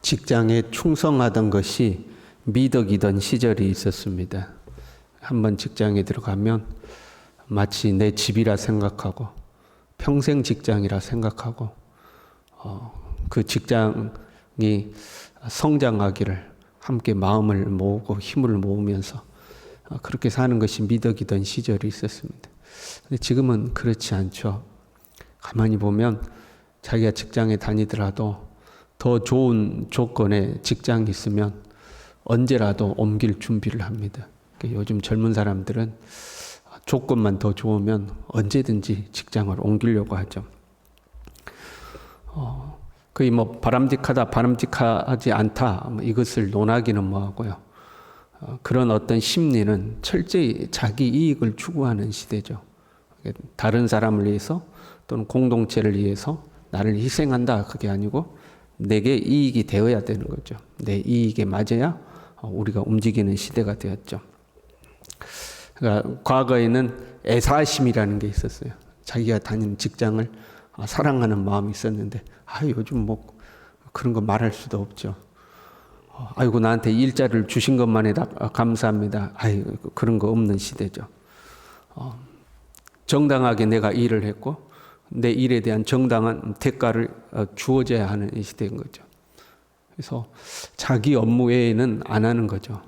직장에 충성하던 것이 미덕이던 시절이 있었습니다. 한번 직장에 들어가면 마치 내 집이라 생각하고 평생 직장이라 생각하고 그 직장이 성장하기를 함께 마음을 모으고 힘을 모으면서 그렇게 사는 것이 미덕이던 시절이 있었습니다. 근데 지금은 그렇지 않죠. 가만히 보면 자기가 직장에 다니더라도 더 좋은 조건의 직장이 있으면 언제라도 옮길 준비를 합니다. 요즘 젊은 사람들은 조건만 더 좋으면 언제든지 직장을 옮기려고 하죠. 거의 바람직하다, 바람직하지 않다, 이것을 논하기는 뭐하고요. 그런 어떤 심리는 철저히 자기 이익을 추구하는 시대죠. 다른 사람을 위해서 또는 공동체를 위해서 나를 희생한다, 그게 아니고 내게 이익이 되어야 되는 거죠. 내 이익에 맞아야 우리가 움직이는 시대가 되었죠. 그러니까 과거에는 애사심이라는 게 있었어요. 자기가 다니는 직장을 사랑하는 마음이 있었는데 요즘 그런 거 말할 수도 없죠. 아이고 나한테 일자리를 주신 것만 해도 감사합니다. 그런 거 없는 시대죠. 정당하게 내가 일을 했고 내 일에 대한 정당한 대가를 주어져야 하는 시대인 거죠. 그래서 자기 업무 외에는 안 하는 거죠.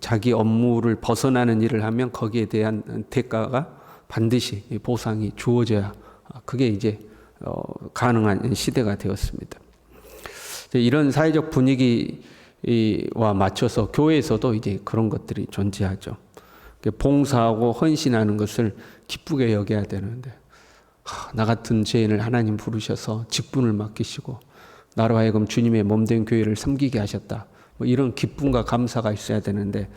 자기 업무를 벗어나는 일을 하면 거기에 대한 대가가 반드시 보상이 주어져야 그게 이제 가능한 시대가 되었습니다. 이런 사회적 분위기와 맞춰서 교회에서도 이제 그런 것들이 존재하죠. 봉사하고 헌신하는 것을 기쁘게 여겨야 되는데 나 같은 죄인을 하나님 부르셔서 직분을 맡기시고 나로 하여금 주님의 몸된 교회를 섬기게 하셨다. 이런 기쁨과 감사가 있어야 되는데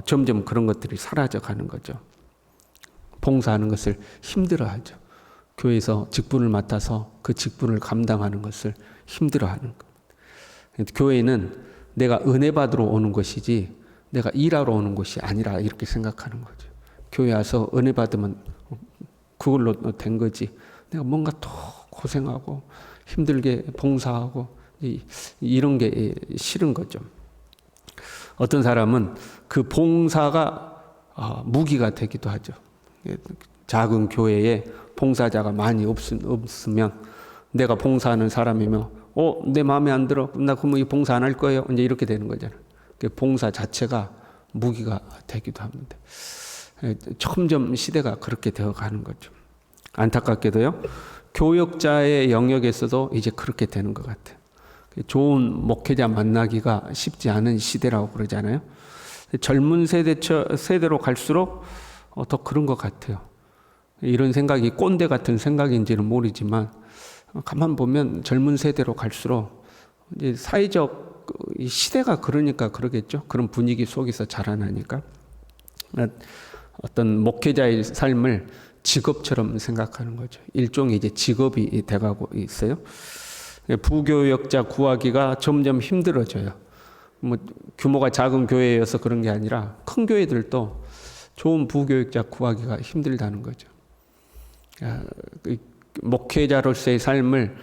점점 그런 것들이 사라져가는 거죠. 봉사하는 것을 힘들어하죠. 교회에서 직분을 맡아서 그 직분을 감당하는 것을 힘들어하는 것. 교회는 내가 은혜 받으러 오는 것이지 내가 일하러 오는 것이 아니라 이렇게 생각하는 거죠. 교회 와서 은혜 받으면 그걸로 된 거지. 내가 뭔가 더 고생하고 힘들게 봉사하고 이런 게 싫은 거죠. 어떤 사람은 그 봉사가 무기가 되기도 하죠. 작은 교회에 봉사자가 많이 없으면 내가 봉사하는 사람이면 내 마음에 안 들어. 나 그럼 이 봉사 안 할 거예요. 이제 이렇게 되는 거잖아요. 봉사 자체가 무기가 되기도 합니다. 점점 시대가 그렇게 되어가는 거죠. 안타깝게도요. 교역자의 영역에서도 이제 그렇게 되는 것 같아요. 좋은 목회자 만나기가 쉽지 않은 시대라고 그러잖아요. 젊은 세대로 갈수록 더 그런 것 같아요. 이런 생각이 꼰대 같은 생각인지는 모르지만 가만 보면 젊은 세대로 갈수록 이제 사회적 시대가 그러니까 그러겠죠. 그런 분위기 속에서 자라나니까 어떤 목회자의 삶을 직업처럼 생각하는 거죠. 일종의 이제 직업이 돼가고 있어요. 부교역자 구하기가 점점 힘들어져요. 규모가 작은 교회여서 그런 게 아니라 큰 교회들도 좋은 부교역자 구하기가 힘들다는 거죠. 목회자로서의 삶을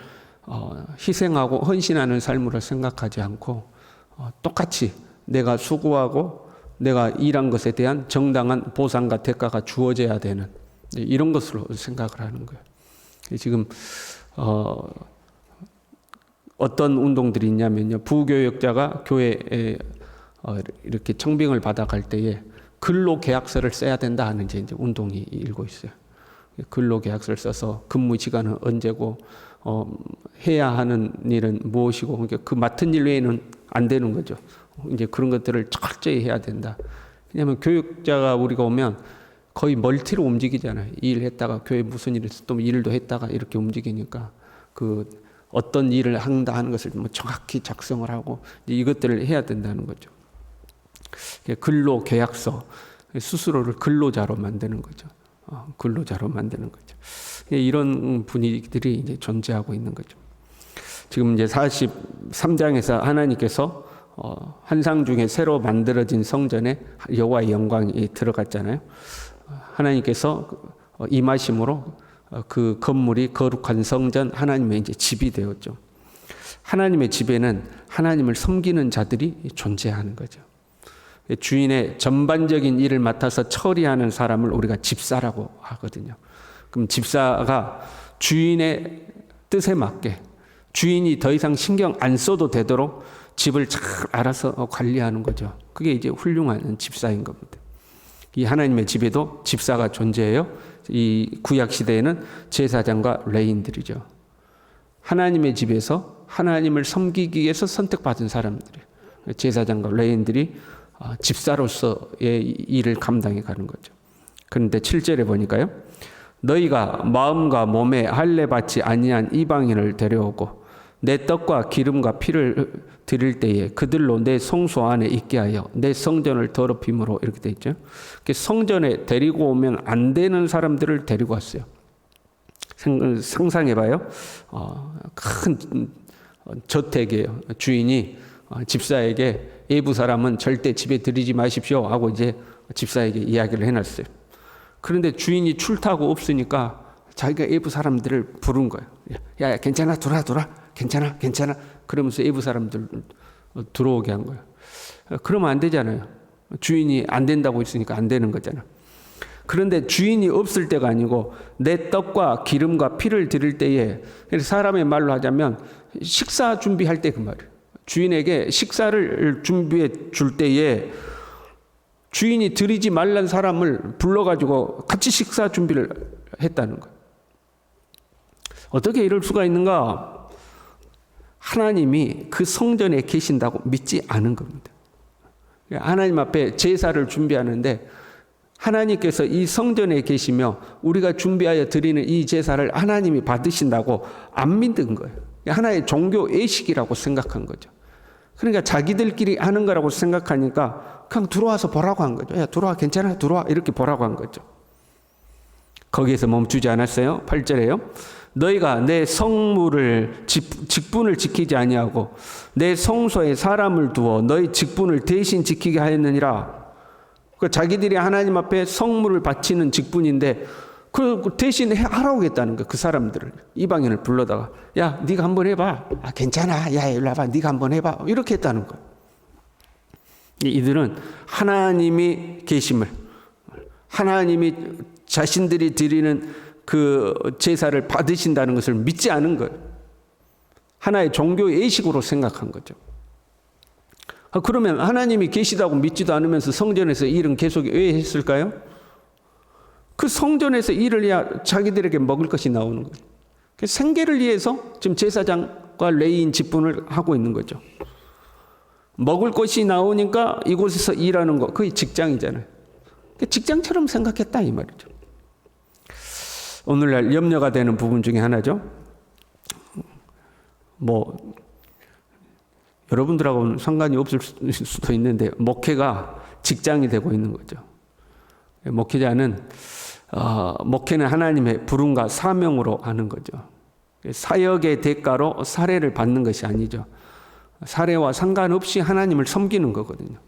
희생하고 헌신하는 삶으로 생각하지 않고 똑같이 내가 수고하고 내가 일한 것에 대한 정당한 보상과 대가가 주어져야 되는 이런 것으로 생각을 하는 거예요. 지금 어떤 운동들이 있냐면요. 부교역자가 교회에 이렇게 청빙을 받아갈 때에 근로계약서를 써야 된다 하는 이제 운동이 일고 있어요. 근로계약서를 써서 근무 시간은 언제고 해야 하는 일은 무엇이고 그러니까 그 맡은 일 외에는 안 되는 거죠. 이제 그런 것들을 철저히 해야 된다. 왜냐하면 교육자가 우리가 오면 거의 멀티로 움직이잖아요. 이 일 했다가 교회 무슨 일 있어 또 일도 했다가 이렇게 움직이니까 그 어떤 일을 한다 하는 것을 정확히 작성을 하고 이것들을 해야 된다는 거죠. 근로계약서 스스로를 근로자로 만드는 거죠. 근로자로 만드는 거죠. 이런 분위기들이 이제 존재하고 있는 거죠. 지금 이제 43장에서 하나님께서 환상 중에 새로 만들어진 성전에 여호와의 영광이 들어갔잖아요. 하나님께서 임하심으로 그 건물이 거룩한 성전 하나님의 이제 집이 되었죠. 하나님의 집에는 하나님을 섬기는 자들이 존재하는 거죠. 주인의 전반적인 일을 맡아서 처리하는 사람을 우리가 집사라고 하거든요. 그럼 집사가 주인의 뜻에 맞게 주인이 더 이상 신경 안 써도 되도록 집을 잘 알아서 관리하는 거죠. 그게 이제 훌륭한 집사인 겁니다. 이 하나님의 집에도 집사가 존재해요. 이 구약 시대에는 제사장과 레인들이죠. 하나님의 집에서 하나님을 섬기기 위해서 선택받은 사람들이에요. 제사장과 레인들이 집사로서의 일을 감당해 가는 거죠. 그런데 7절에 보니까요. 너희가 마음과 몸에 할례 받지 아니한 이방인을 데려오고 내 떡과 기름과 피를 드릴 때에 그들로 내 성소 안에 있게 하여 내 성전을 더럽힘으로 이렇게 돼 있죠. 성전에 데리고 오면 안 되는 사람들을 데리고 왔어요. 상상해봐요. 큰 저택이에요. 주인이 집사에게 외부 사람은 절대 집에 들이지 마십시오 하고 이제 집사에게 이야기를 해놨어요. 그런데 주인이 출타하고 없으니까 자기가 외부 사람들을 부른 거예요. 야, 괜찮아, 돌아. 괜찮아. 그러면서 외부 사람들 들어오게 한 거예요. 그러면 안 되잖아요. 주인이 안 된다고 했으니까 안 되는 거잖아. 그런데 주인이 없을 때가 아니고 내 떡과 기름과 피를 드릴 때에, 사람의 말로 하자면 식사 준비할 때 그 말이에요. 주인에게 식사를 준비해 줄 때에 주인이 드리지 말란 사람을 불러가지고 같이 식사 준비를 했다는 거예요. 어떻게 이럴 수가 있는가? 하나님이 그 성전에 계신다고 믿지 않은 겁니다. 하나님 앞에 제사를 준비하는데 하나님께서 이 성전에 계시며 우리가 준비하여 드리는 이 제사를 하나님이 받으신다고 안 믿은 거예요. 하나의 종교 의식이라고 생각한 거죠. 그러니까 자기들끼리 하는 거라고 생각하니까 그냥 들어와서 보라고 한 거죠. 야, 들어와, 괜찮아, 들어와, 이렇게 보라고 한 거죠. 거기에서 멈추지 않았어요. 8절에요. 너희가 내 성물을 직분을 지키지 아니하고 내 성소에 사람을 두어 너희 직분을 대신 지키게 하였느니라. 그 자기들이 하나님 앞에 성물을 바치는 직분인데 그 대신 하라고 했다는 거예요. 그 사람들을, 이방인을 불러다가 야, 네가 한번 해봐. 괜찮아. 야, 일로 와봐. 네가 한번 해봐. 이렇게 했다는 거예요. 이들은 하나님이 계심을, 하나님이 자신들이 드리는 그 제사를 받으신다는 것을 믿지 않은 거예요. 하나의 종교 예식으로 생각한 거죠. 그러면 하나님이 계시다고 믿지도 않으면서 성전에서 일은 계속 왜 했을까요? 그 성전에서 일을 해야 자기들에게 먹을 것이 나오는 거예요. 생계를 위해서 지금 제사장과 레위인 직분을 하고 있는 거죠. 먹을 것이 나오니까 이곳에서 일하는 거, 그게 직장이잖아요. 직장처럼 생각했다 이 말이죠. 오늘날 염려가 되는 부분 중에 하나죠. 여러분들하고는 상관이 없을 수도 있는데 목회가 직장이 되고 있는 거죠. 목회자는 목회는 하나님의 부름과 사명으로 하는 거죠. 사역의 대가로 사례를 받는 것이 아니죠. 사례와 상관없이 하나님을 섬기는 거거든요.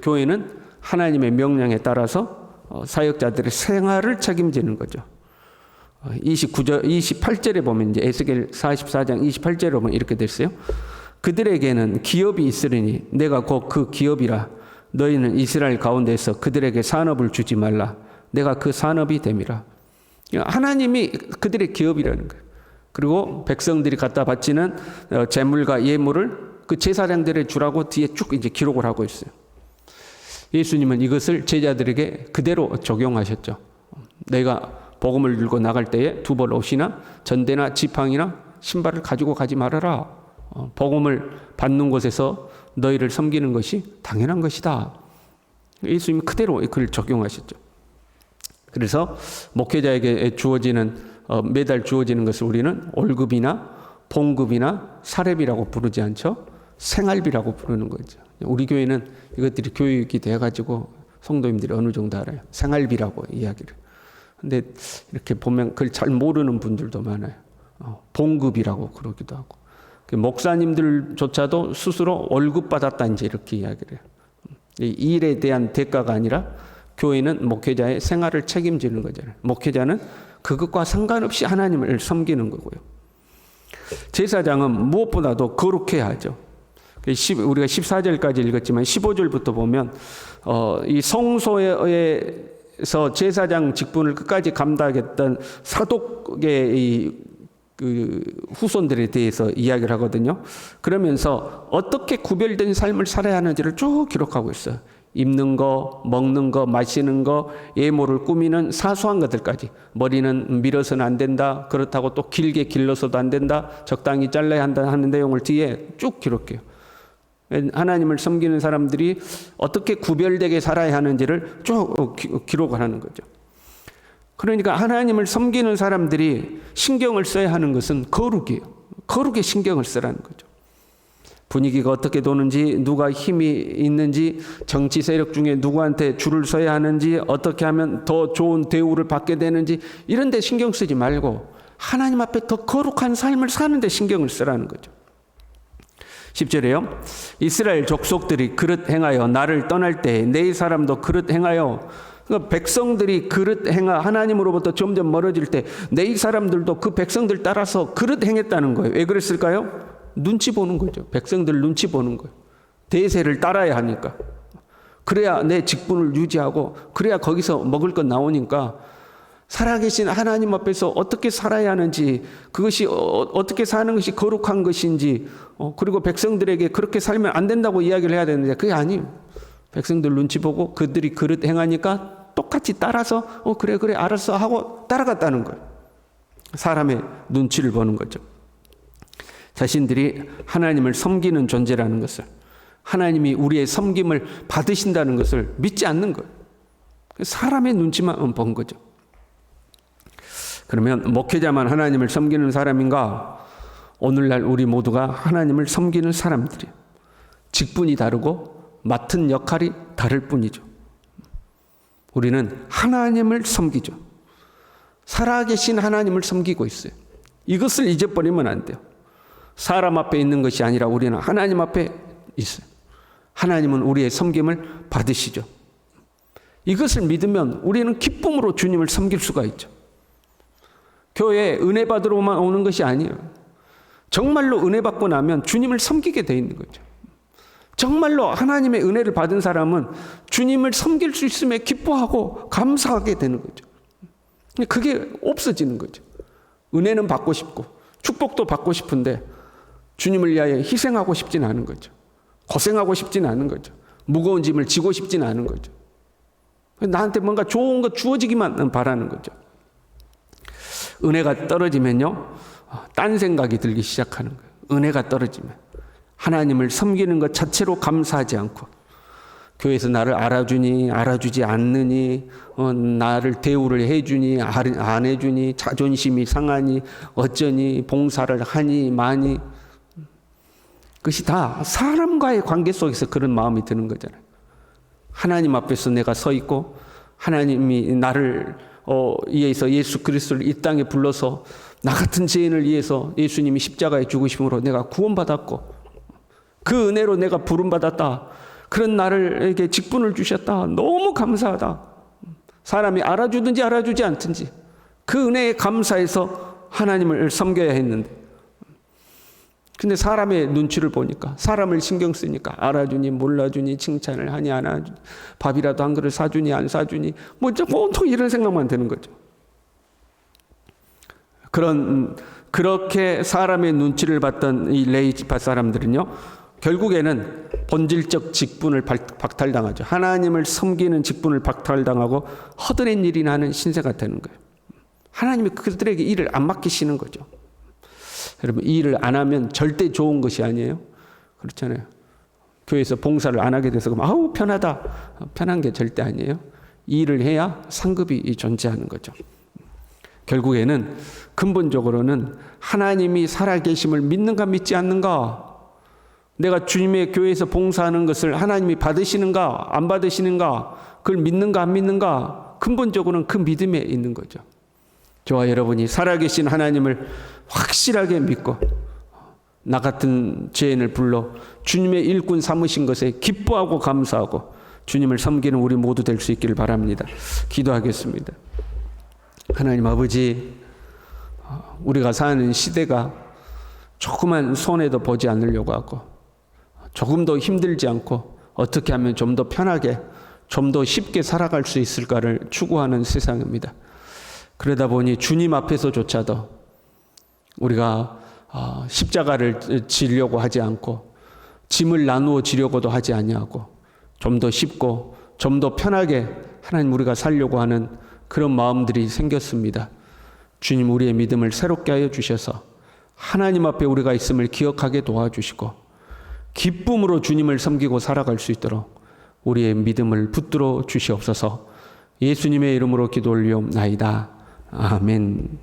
교회는 하나님의 명령에 따라서 사역자들의 생활을 책임지는 거죠. 28절에 보면 이제 에스겔 44장 28절에 보면 이렇게 됐어요. 그들에게는 기업이 있으리니 내가 곧 그 기업이라. 너희는 이스라엘 가운데서 그들에게 산업을 주지 말라. 내가 그 산업이 됨이라. 하나님이 그들의 기업이라는 거예요. 그리고 백성들이 갖다 바치는 재물과 예물을 그 제사장들의 주라고 뒤에 쭉 이제 기록을 하고 있어요. 예수님은 이것을 제자들에게 그대로 적용하셨죠. 내가 복음을 들고 나갈 때에 두 벌 옷이나 전대나 지팡이나 신발을 가지고 가지 말아라. 복음을 받는 곳에서 너희를 섬기는 것이 당연한 것이다. 예수님이 그대로 그걸 적용하셨죠. 그래서 목회자에게 주어지는 매달 주어지는 것을 우리는 월급이나 봉급이나 사례비라고 부르지 않죠. 생활비라고 부르는 거죠. 우리 교회는 이것들이 교육이 돼가지고 성도님들이 어느 정도 알아요. 생활비라고 이야기를. 근데 이렇게 보면 그걸 잘 모르는 분들도 많아요. 봉급이라고 그러기도 하고. 목사님들조차도 스스로 월급 받았다 이제 이렇게 이야기를 해요. 이 일에 대한 대가가 아니라 교회는 목회자의 생활을 책임지는 거잖아요. 목회자는 그것과 상관없이 하나님을 섬기는 거고요. 제사장은 무엇보다도 거룩해야 하죠. 우리가 14절까지 읽었지만 15절부터 보면 이 성소에서 제사장 직분을 끝까지 감당했던 사독의 그 후손들에 대해서 이야기를 하거든요. 그러면서 어떻게 구별된 삶을 살아야 하는지를 쭉 기록하고 있어요. 입는 거, 먹는 거, 마시는 거, 예모를 꾸미는 사소한 것들까지. 머리는 밀어서는 안 된다. 그렇다고 또 길게 길러서도 안 된다. 적당히 잘라야 한다 하는 내용을 뒤에 쭉 기록해요. 하나님을 섬기는 사람들이 어떻게 구별되게 살아야 하는지를 쭉 기록을 하는 거죠. 그러니까 하나님을 섬기는 사람들이 신경을 써야 하는 것은 거룩이에요. 거룩에 신경을 쓰라는 거죠. 분위기가 어떻게 도는지, 누가 힘이 있는지, 정치 세력 중에 누구한테 줄을 서야 하는지, 어떻게 하면 더 좋은 대우를 받게 되는지 이런 데 신경 쓰지 말고 하나님 앞에 더 거룩한 삶을 사는 데 신경을 쓰라는 거죠. 10절에요. 이스라엘 족속들이 그릇 행하여 나를 떠날 때 내 사람도 그릇 행하여, 그러니까 백성들이 그릇 행하 하나님으로부터 점점 멀어질 때 내 사람들도 그 백성들 따라서 그릇 행했다는 거예요. 왜 그랬을까요? 눈치 보는 거죠. 백성들 눈치 보는 거예요. 대세를 따라야 하니까. 그래야 내 직분을 유지하고 그래야 거기서 먹을 것 나오니까 살아계신 하나님 앞에서 어떻게 살아야 하는지, 그것이 어떻게 사는 것이 거룩한 것인지, 그리고 백성들에게 그렇게 살면 안 된다고 이야기를 해야 되는데 그게 아니에요. 백성들 눈치 보고 그들이 그릇 행하니까 똑같이 따라서 그래 알았어 하고 따라갔다는 거예요. 사람의 눈치를 보는 거죠. 자신들이 하나님을 섬기는 존재라는 것을, 하나님이 우리의 섬김을 받으신다는 것을 믿지 않는 거예요. 사람의 눈치만 본 거죠. 그러면 목회자만 하나님을 섬기는 사람인가? 오늘날 우리 모두가 하나님을 섬기는 사람들이에요. 직분이 다르고 맡은 역할이 다를 뿐이죠. 우리는 하나님을 섬기죠. 살아계신 하나님을 섬기고 있어요. 이것을 잊어버리면 안 돼요. 사람 앞에 있는 것이 아니라 우리는 하나님 앞에 있어요. 하나님은 우리의 섬김을 받으시죠. 이것을 믿으면 우리는 기쁨으로 주님을 섬길 수가 있죠. 교회에 은혜 받으러만 오는 것이 아니에요. 정말로 은혜 받고 나면 주님을 섬기게 돼 있는 거죠. 정말로 하나님의 은혜를 받은 사람은 주님을 섬길 수 있음에 기뻐하고 감사하게 되는 거죠. 그게 없어지는 거죠. 은혜는 받고 싶고 축복도 받고 싶은데 주님을 위하여 희생하고 싶진 않은 거죠. 고생하고 싶진 않은 거죠. 무거운 짐을 지고 싶진 않은 거죠. 나한테 뭔가 좋은 거 주어지기만 바라는 거죠. 은혜가 떨어지면요, 딴 생각이 들기 시작하는 거예요. 은혜가 떨어지면 하나님을 섬기는 것 자체로 감사하지 않고, 교회에서 나를 알아주니 알아주지 않느니, 나를 대우를 해주니 안 해주니, 자존심이 상하니 어쩌니, 봉사를 하니 마니, 그것이 다 사람과의 관계 속에서 그런 마음이 드는 거잖아요. 하나님 앞에서 내가 서 있고 하나님이 나를 위해서 예수 그리스도를 이 땅에 불러서 나 같은 죄인을 위해서 예수님이 십자가에 죽으심으로 내가 구원받았고 그 은혜로 내가 부름받았다. 그런 나를에게 직분을 주셨다. 너무 감사하다. 사람이 알아주든지 알아주지 않든지 그 은혜에 감사해서 하나님을 섬겨야 했는데, 근데 사람의 눈치를 보니까, 사람을 신경 쓰니까 알아주니 몰라주니 칭찬을 하니 안 하주니, 밥이라도 한 그릇 사주니 안 사주니, 온통 이런 생각만 드는 거죠. 그렇게 사람의 눈치를 봤던 이 레위 지파 사람들은요, 결국에는 본질적 직분을 박탈당하죠. 하나님을 섬기는 직분을 박탈당하고 허드렛 일이나 하는 신세가 되는 거예요. 하나님이 그들에게 일을 안 맡기시는 거죠. 여러분, 이 일을 안 하면 절대 좋은 것이 아니에요. 그렇잖아요. 교회에서 봉사를 안 하게 돼서 아우 편하다. 편한 게 절대 아니에요. 이 일을 해야 상급이 존재하는 거죠. 결국에는 근본적으로는 하나님이 살아계심을 믿는가 믿지 않는가, 내가 주님의 교회에서 봉사하는 것을 하나님이 받으시는가 안 받으시는가, 그걸 믿는가 안 믿는가, 근본적으로는 그 믿음에 있는 거죠. 저와 여러분이 살아계신 하나님을 확실하게 믿고 나 같은 죄인을 불러 주님의 일꾼 삼으신 것에 기뻐하고 감사하고 주님을 섬기는 우리 모두 될 수 있기를 바랍니다. 기도하겠습니다. 하나님 아버지, 우리가 사는 시대가 조그만 손해도 보지 않으려고 하고 조금 더 힘들지 않고 어떻게 하면 좀 더 편하게, 좀 더 쉽게 살아갈 수 있을까를 추구하는 세상입니다. 그러다 보니 주님 앞에서조차도 우리가 십자가를 지려고 하지 않고 짐을 나누어 지려고도 하지 아니하고 좀 더 쉽고 좀 더 편하게 하나님 우리가 살려고 하는 그런 마음들이 생겼습니다. 주님 우리의 믿음을 새롭게 하여 주셔서 하나님 앞에 우리가 있음을 기억하게 도와주시고 기쁨으로 주님을 섬기고 살아갈 수 있도록 우리의 믿음을 붙들어 주시옵소서. 예수님의 이름으로 기도 올리옵나이다. 아멘.